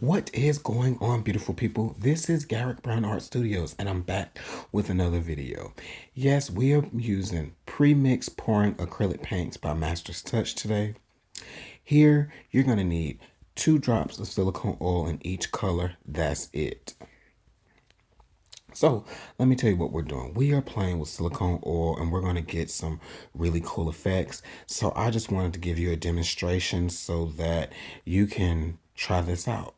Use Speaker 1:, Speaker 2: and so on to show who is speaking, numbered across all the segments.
Speaker 1: What is going on, beautiful people? This is Garrick Brown Art Studios, and I'm back with another video. Yes, we are using pre-mixed pouring acrylic paints by Master's Touch today. Here, you're going to need 2 drops of silicone oil in each color. That's it. So let me tell you what we're doing. We are playing with silicone oil and we're going to get some really cool effects. So I just wanted to give you a demonstration so that you can try this out.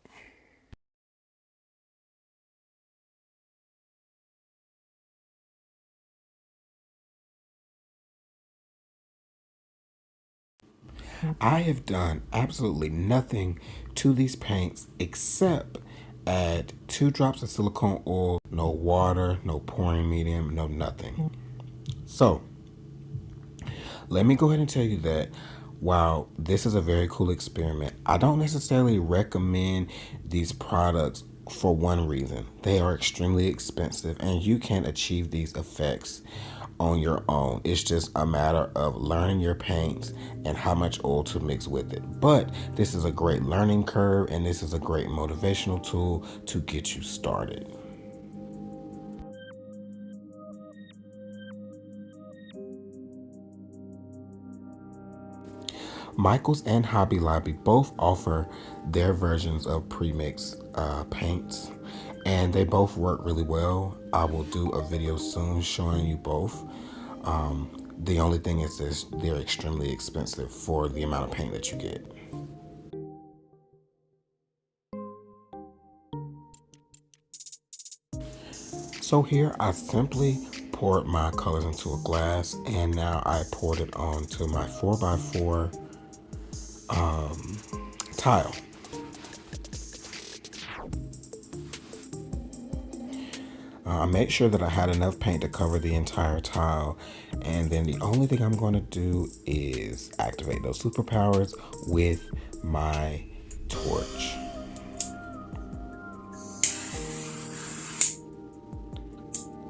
Speaker 1: I have done absolutely nothing to these paints except add 2 drops of silicone oil, no water, no pouring medium, no nothing. So let me go ahead and tell you that while this is a very cool experiment, I don't necessarily recommend these products for one reason. They are extremely expensive and you can't achieve these effects on your own. It's just a matter of learning your paints and how much oil to mix with it. But this is a great learning curve and this is a great motivational tool to get you started. Michaels and Hobby Lobby both offer their versions of premixed paints, and they both work really well. I will do a video soon showing you both. The only thing is this, they're extremely expensive for the amount of paint that you get. So here I simply poured my colors into a glass, and now I poured it onto my 4x4 tile. I made sure that I had enough paint to cover the entire tile, and then the only thing I'm going to do is activate those superpowers with my torch.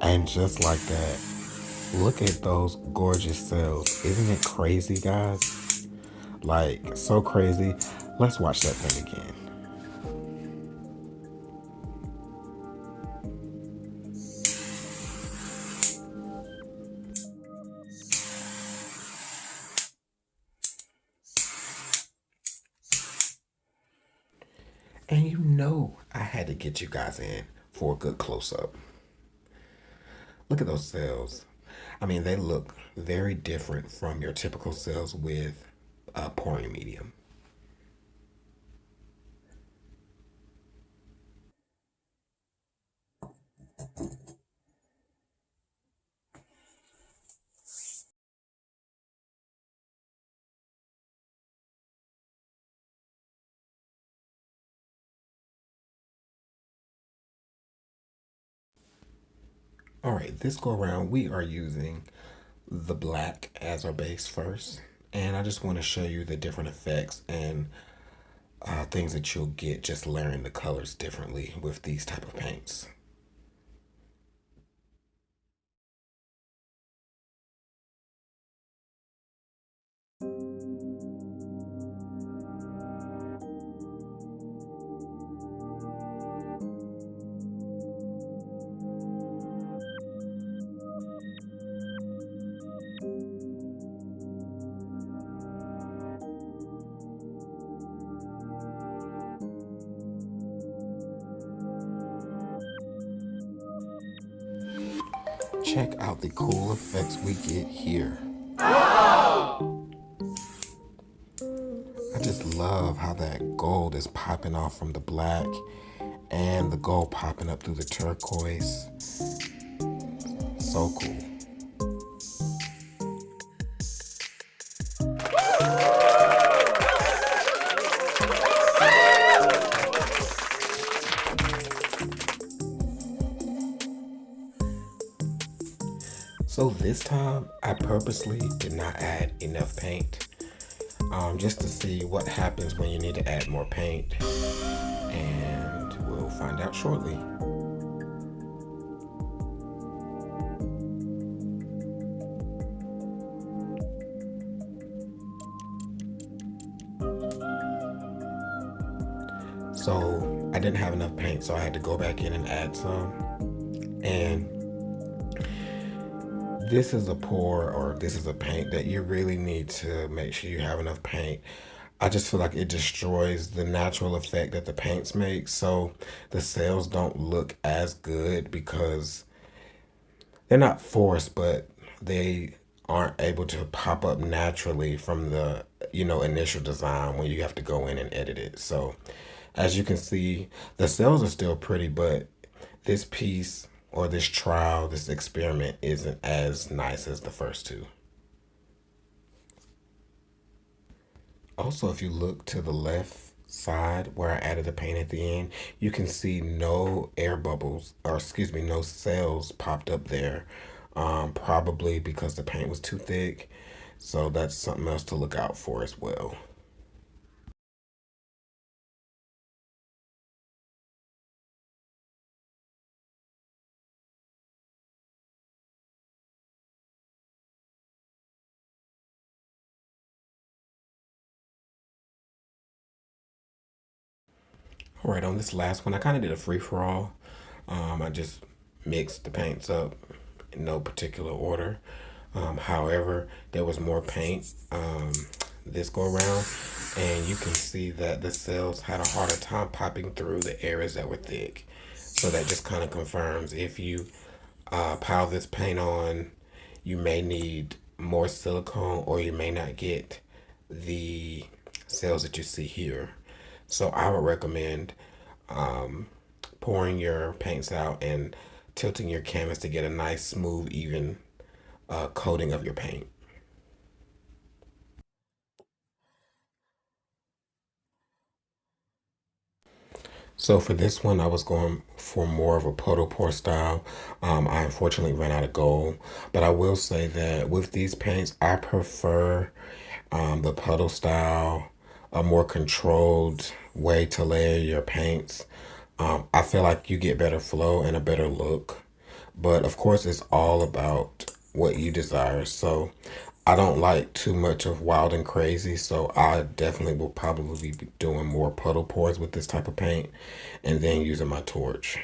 Speaker 1: And just like that, look at those gorgeous cells. Isn't it crazy, guys? Like, so crazy. Let's watch that thing again. And you know I had to get you guys in for a good close-up. Look at those cells. I mean, they look very different from your typical cells with pouring medium. All right, this go around, we are using the black as our base first. And I just want to show you the different effects and things that you'll get just layering the colors differently with these type of paints. Check out the cool effects we get here. I just love how that gold is popping off from the black and the gold popping up through the turquoise. So cool. So this time, I purposely did not add enough paint, just to see what happens when you need to add more paint, and we'll find out shortly. So didn't have enough paint, so I had to go back in and add some. And this is a pour, or this is a paint that you really need to make sure you have enough paint. I just feel like it destroys the natural effect that the paints make, so the cells don't look as good because they're not forced, but they aren't able to pop up naturally from the initial design when you have to go in and edit it. So as you can see, the cells are still pretty, but this piece or this trial, this experiment isn't as nice as the first two. Also, if you look to the left side where I added the paint at the end, you can see no air bubbles, or excuse me, no cells popped up there. Probably because the paint was too thick. So that's something else to look out for as well. All right, on this last one, I kind of did a free-for-all. I just mixed the paints up in no particular order. However, there was more paint this go around, and you can see that the cells had a harder time popping through the areas that were thick. So that just kind of confirms if you pile this paint on, you may need more silicone, or you may not get the cells that you see here. So I would recommend pouring your paints out and tilting your canvas to get a nice, smooth, even coating of your paint. So for this one, I was going for more of a puddle pour style. I unfortunately ran out of gold, but I will say that with these paints, I prefer the puddle style, a more controlled way to layer your paints. I feel like you get better flow and a better look, but of course, it's all about what you desire. So I don't like too much of wild and crazy, so I definitely will probably be doing more puddle pours with this type of paint and then using my torch.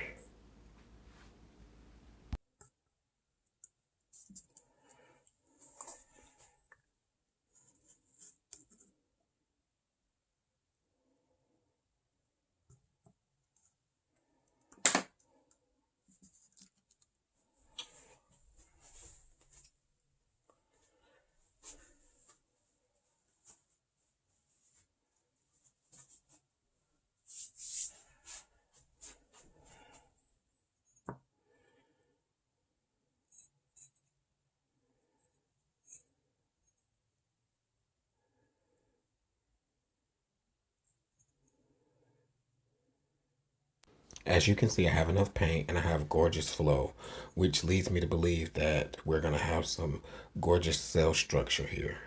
Speaker 1: As you can see, I have enough paint and I have gorgeous flow, which leads me to believe that we're going to have some gorgeous cell structure here.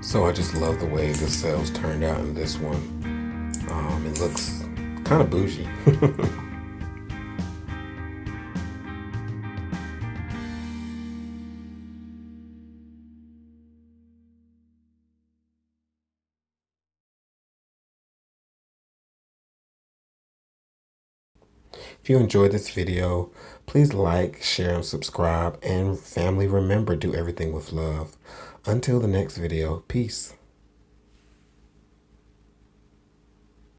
Speaker 1: So I just love the way the cells turned out in this one. It looks kind of bougie. If you enjoyed this video, please like, share, and subscribe. And family, remember, do everything with love. Until the next video, peace.